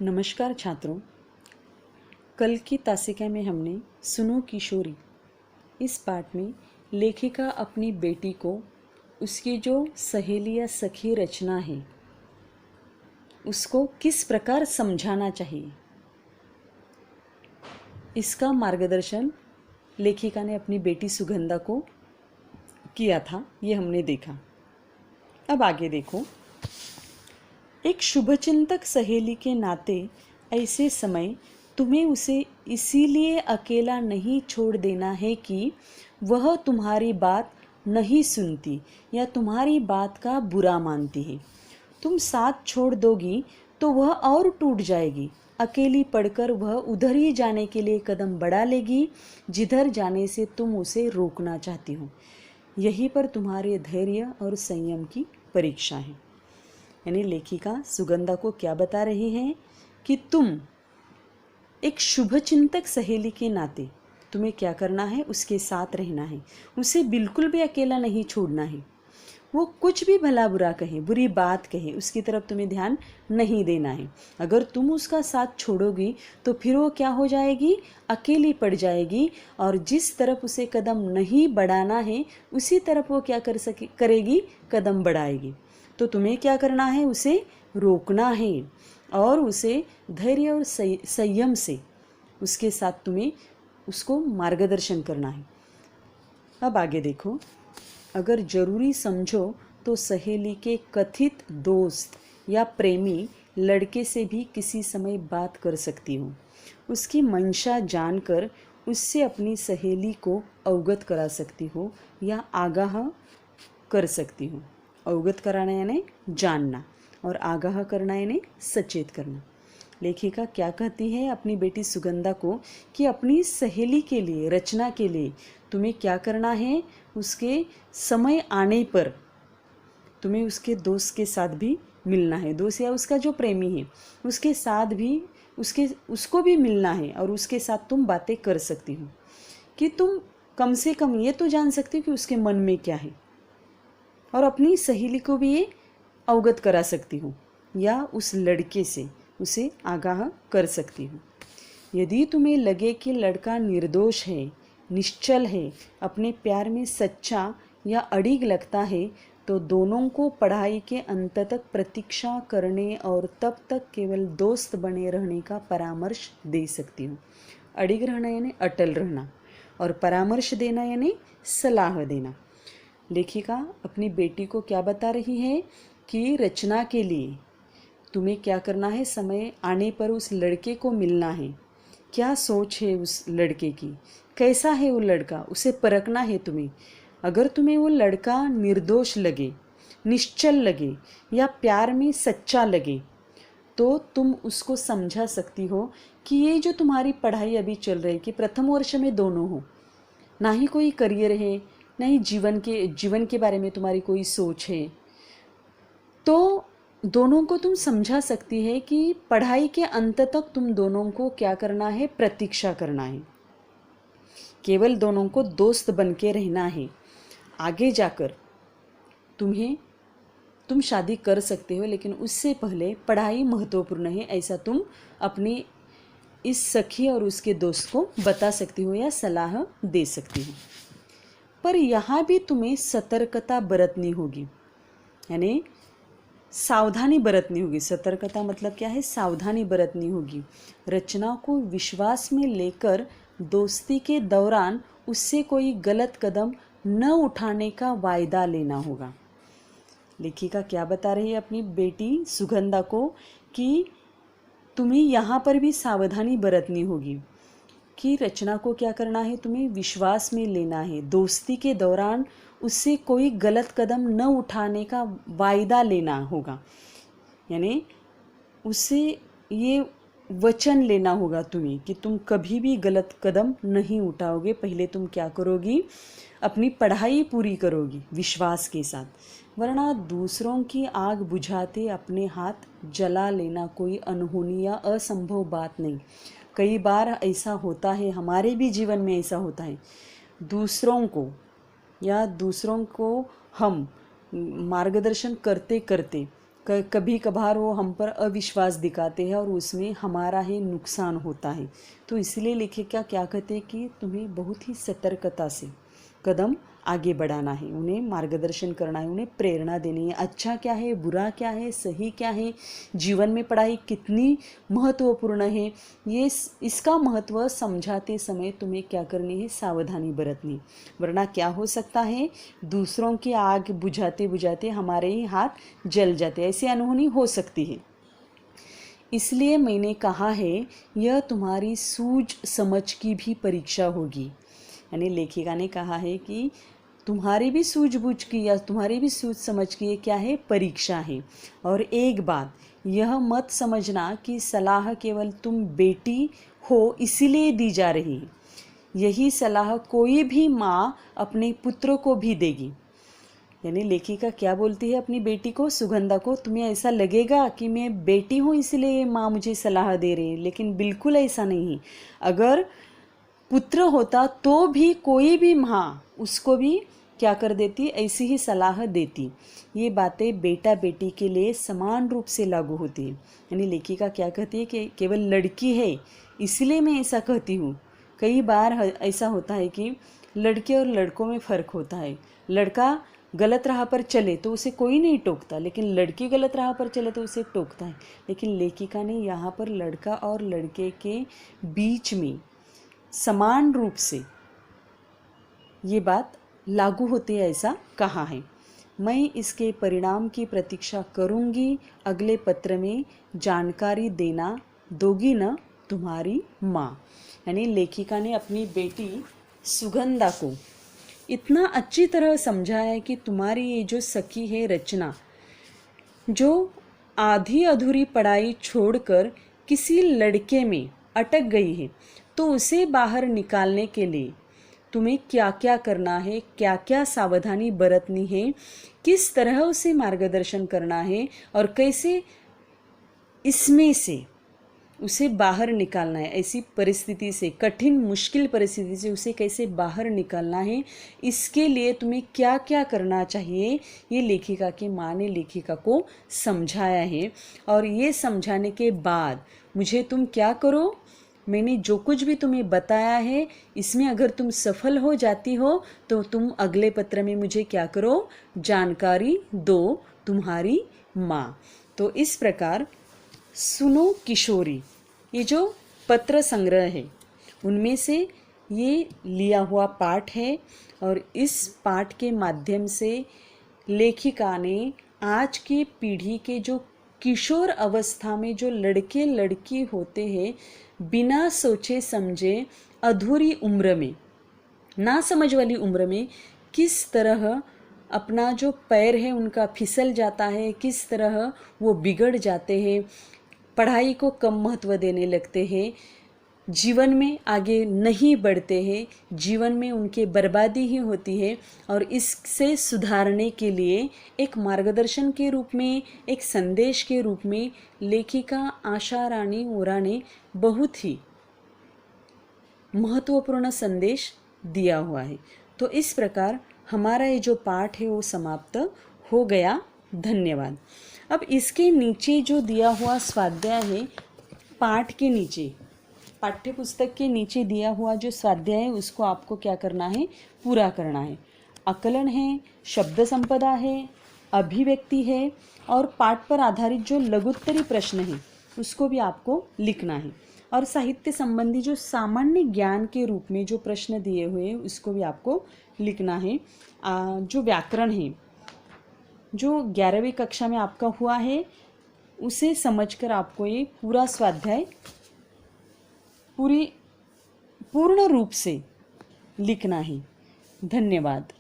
नमस्कार छात्रों। कल की तासिका में हमने सुनो किशोरी इस पाठ में लेखिका अपनी बेटी को उसकी जो सहेली या सखी रचना है उसको किस प्रकार समझाना चाहिए, इसका मार्गदर्शन लेखिका ने अपनी बेटी सुगंधा को किया था। ये हमने देखा। अब आगे देखो। एक शुभचिंतक सहेली के नाते ऐसे समय तुम्हें उसे इसीलिए अकेला नहीं छोड़ देना है कि वह तुम्हारी बात नहीं सुनती या तुम्हारी बात का बुरा मानती है। तुम साथ छोड़ दोगी तो वह और टूट जाएगी। अकेली पड़कर वह उधर ही जाने के लिए कदम बढ़ा लेगी जिधर जाने से तुम उसे रोकना चाहती हो। यहीं पर तुम्हारे धैर्य और संयम की परीक्षा है। यानी लेखिका सुगंधा को क्या बता रही है कि तुम एक शुभचिंतक सहेली के नाते तुम्हें क्या करना है, उसके साथ रहना है, उसे बिल्कुल भी अकेला नहीं छोड़ना है। वो कुछ भी भला बुरा कहे, बुरी बात कहे, उसकी तरफ तुम्हें ध्यान नहीं देना है। अगर तुम उसका साथ छोड़ोगी तो फिर वो क्या हो जाएगी, अकेली पड़ जाएगी और जिस तरफ उसे कदम नहीं बढ़ाना है उसी तरफ वो क्या करेगी, कदम बढ़ाएगी। तो तुम्हें क्या करना है, उसे रोकना है और उसे धैर्य और संयम से उसके साथ तुम्हें उसको मार्गदर्शन करना है। अब आगे देखो। अगर जरूरी समझो तो सहेली के कथित दोस्त या प्रेमी लड़के से भी किसी समय बात कर सकती हो। उसकी मंशा जानकर उससे अपनी सहेली को अवगत करा सकती हो या आगाह कर सकती हो। अवगत कराना यानी जानना और आगाह करना यानी सचेत करना। लेखिका क्या कहती है अपनी बेटी सुगंधा को कि अपनी सहेली के लिए, रचना के लिए तुम्हें क्या करना है, उसके समय आने पर तुम्हें उसके दोस्त के साथ भी मिलना है। दोस्त या उसका जो प्रेमी है उसके साथ भी उसको भी मिलना है और उसके साथ तुम बातें कर सकती हो कि तुम कम से कम ये तो जान सकती हो कि उसके मन में क्या है और अपनी सहेली को भी ये अवगत करा सकती हूँ या उस लड़के से उसे आगाह कर सकती हूँ। यदि तुम्हें लगे कि लड़का निर्दोष है, निश्चल है, अपने प्यार में सच्चा या अड़िग लगता है तो दोनों को पढ़ाई के अंत तक प्रतीक्षा करने और तब तक केवल दोस्त बने रहने का परामर्श दे सकती हूँ। अड़िग रहना यानी अटल रहना और परामर्श देना यानी सलाह देना। लेखिका अपनी बेटी को क्या बता रही है कि रचना के लिए तुम्हें क्या करना है, समय आने पर उस लड़के को मिलना है। क्या सोच है उस लड़के की, कैसा है वो लड़का, उसे परखना है तुम्हें। अगर तुम्हें वो लड़का निर्दोष लगे, निश्चल लगे या प्यार में सच्चा लगे तो तुम उसको समझा सकती हो कि ये जो तुम्हारी पढ़ाई अभी चल रही है कि प्रथम वर्ष में दोनों हो, ना ही कोई करियर है, नहीं जीवन के बारे में तुम्हारी कोई सोच है, तो दोनों को तुम समझा सकती है कि पढ़ाई के अंत तक तुम दोनों को क्या करना है, प्रतीक्षा करना है। केवल दोनों को दोस्त बन के रहना है। आगे जाकर तुम शादी कर सकते हो, लेकिन उससे पहले पढ़ाई महत्वपूर्ण है, ऐसा तुम अपनी इस सखी और उसके दोस्त को बता सकती हो या सलाह दे सकती हो। पर यहाँ भी तुम्हें सतर्कता बरतनी होगी, यानी सावधानी बरतनी होगी। सतर्कता मतलब क्या है, सावधानी बरतनी होगी। रचना को विश्वास में लेकर दोस्ती के दौरान उससे कोई गलत कदम न उठाने का वायदा लेना होगा। लेखिका क्या बता रही है अपनी बेटी सुगंधा को कि तुम्हें यहाँ पर भी सावधानी बरतनी होगी कि रचना को क्या करना है, तुम्हें विश्वास में लेना है। दोस्ती के दौरान उससे कोई गलत कदम न उठाने का वायदा लेना होगा, यानी उससे ये वचन लेना होगा तुम्हें कि तुम कभी भी गलत कदम नहीं उठाओगे। पहले तुम क्या करोगी, अपनी पढ़ाई पूरी करोगी विश्वास के साथ, वरना दूसरों की आग बुझाते अपने हाथ जला लेना कोई अनहोनी या असंभव बात नहीं। कई बार ऐसा होता है, हमारे भी जीवन में ऐसा होता है, दूसरों को हम मार्गदर्शन करते करते कभी कभार वो हम पर अविश्वास दिखाते हैं और उसमें हमारा ही नुकसान होता है। तो इसलिए लेखिका क्या कहते हैं कि तुम्हें बहुत ही सतर्कता से कदम आगे बढ़ाना है, उन्हें मार्गदर्शन करना है, उन्हें प्रेरणा देनी है। अच्छा क्या है, बुरा क्या है, सही क्या है, जीवन में पढ़ाई कितनी महत्वपूर्ण है, ये इसका महत्व समझाते समय तुम्हें क्या करनी है, सावधानी बरतनी। वरना क्या हो सकता है, दूसरों की आग बुझाते बुझाते हमारे ही हाथ जल जाते, ऐसी अनहोनी हो सकती है। इसलिए मैंने कहा है, यह तुम्हारी सूझ समझ की भी परीक्षा होगी। यानी लेखिका ने कहा है कि तुम्हारी भी सूझबूझ की या तुम्हारी भी सूझ समझ की ये क्या है, परीक्षा है। और एक बात यह मत समझना कि सलाह केवल तुम बेटी हो इसीलिए दी जा रही है। यही सलाह कोई भी माँ अपने पुत्र को भी देगी। यानी लेखिका क्या बोलती है अपनी बेटी को, सुगंधा को, तुम्हें ऐसा लगेगा कि मैं बेटी हूँ इसलिए माँ मुझे सलाह दे रही है, लेकिन बिल्कुल ऐसा नहीं। अगर पुत्र होता तो भी कोई भी माँ उसको भी क्या कर देती, ऐसी ही सलाह देती। ये बातें बेटा बेटी के लिए समान रूप से लागू होती है। यानी लेखिका क्या कहती है कि केवल लड़की है इसलिए मैं ऐसा कहती हूँ। कई बार ऐसा होता है कि लड़के और लड़कों में फ़र्क होता है। लड़का गलत राह पर चले तो उसे कोई नहीं टोकता, लेकिन लड़की गलत राह पर चले तो उसे टोकता है। लेकिन लेखिका ने यहाँ पर लड़का और लड़के के बीच में समान रूप से ये बात लागू होती है ऐसा कहा है। मैं इसके परिणाम की प्रतीक्षा करूंगी। अगले पत्र में जानकारी देना दोगी न तुम्हारी माँ। यानी लेखिका ने अपनी बेटी सुगंधा को इतना अच्छी तरह समझाया है कि तुम्हारी ये जो सखी है रचना, जो आधी अधूरी पढ़ाई छोड़कर किसी लड़के में अटक गई है, तो उसे बाहर निकालने के लिए तुम्हें क्या क्या करना है, क्या क्या सावधानी बरतनी है, किस तरह उसे मार्गदर्शन करना है और कैसे इसमें से उसे बाहर निकालना है। ऐसी परिस्थिति से, कठिन मुश्किल परिस्थिति से उसे कैसे बाहर निकालना है, इसके लिए तुम्हें क्या क्या करना चाहिए, ये लेखिका की माँ ने लेखिका को समझाया है। और ये समझाने के बाद मुझे तुम क्या करो, मैंने जो कुछ भी तुम्हें बताया है इसमें अगर तुम सफल हो जाती हो तो तुम अगले पत्र में मुझे क्या करो, जानकारी दो तुम्हारी माँ। तो इस प्रकार सुनो किशोरी, ये जो पत्र संग्रह है उनमें से ये लिया हुआ पाठ है। और इस पाठ के माध्यम से लेखिका ने आज की पीढ़ी के जो किशोर अवस्था में जो लड़के लड़की होते हैं, बिना सोचे समझे अधूरी उम्र में, ना समझ वाली उम्र में किस तरह अपना जो पैर है उनका फिसल जाता है, किस तरह वो बिगड़ जाते हैं, पढ़ाई को कम महत्व देने लगते हैं, जीवन में आगे नहीं बढ़ते हैं, जीवन में उनके बर्बादी ही होती है। और इससे सुधारने के लिए एक मार्गदर्शन के रूप में, एक संदेश के रूप में लेखिका आशा रानी वोरा ने बहुत ही महत्वपूर्ण संदेश दिया हुआ है। तो इस प्रकार हमारा ये जो पाठ है वो समाप्त हो गया। धन्यवाद। अब इसके नीचे जो दिया हुआ स्वाध्याय है, पाठ के नीचे, पाठ्य पुस्तक के नीचे दिया हुआ जो स्वाध्याय है उसको आपको क्या करना है, पूरा करना है। आकलन है, शब्द संपदा है, अभिव्यक्ति है और पाठ पर आधारित जो लघुत्तरी प्रश्न है उसको भी आपको लिखना है। और साहित्य संबंधी जो सामान्य ज्ञान के रूप में जो प्रश्न दिए हुए हैं उसको भी आपको लिखना है। जो व्याकरण है जो 11वीं कक्षा में आपका हुआ है उसे समझकर आपको ये पूरा स्वाध्याय पूर्ण रूप से लिखना है। धन्यवाद।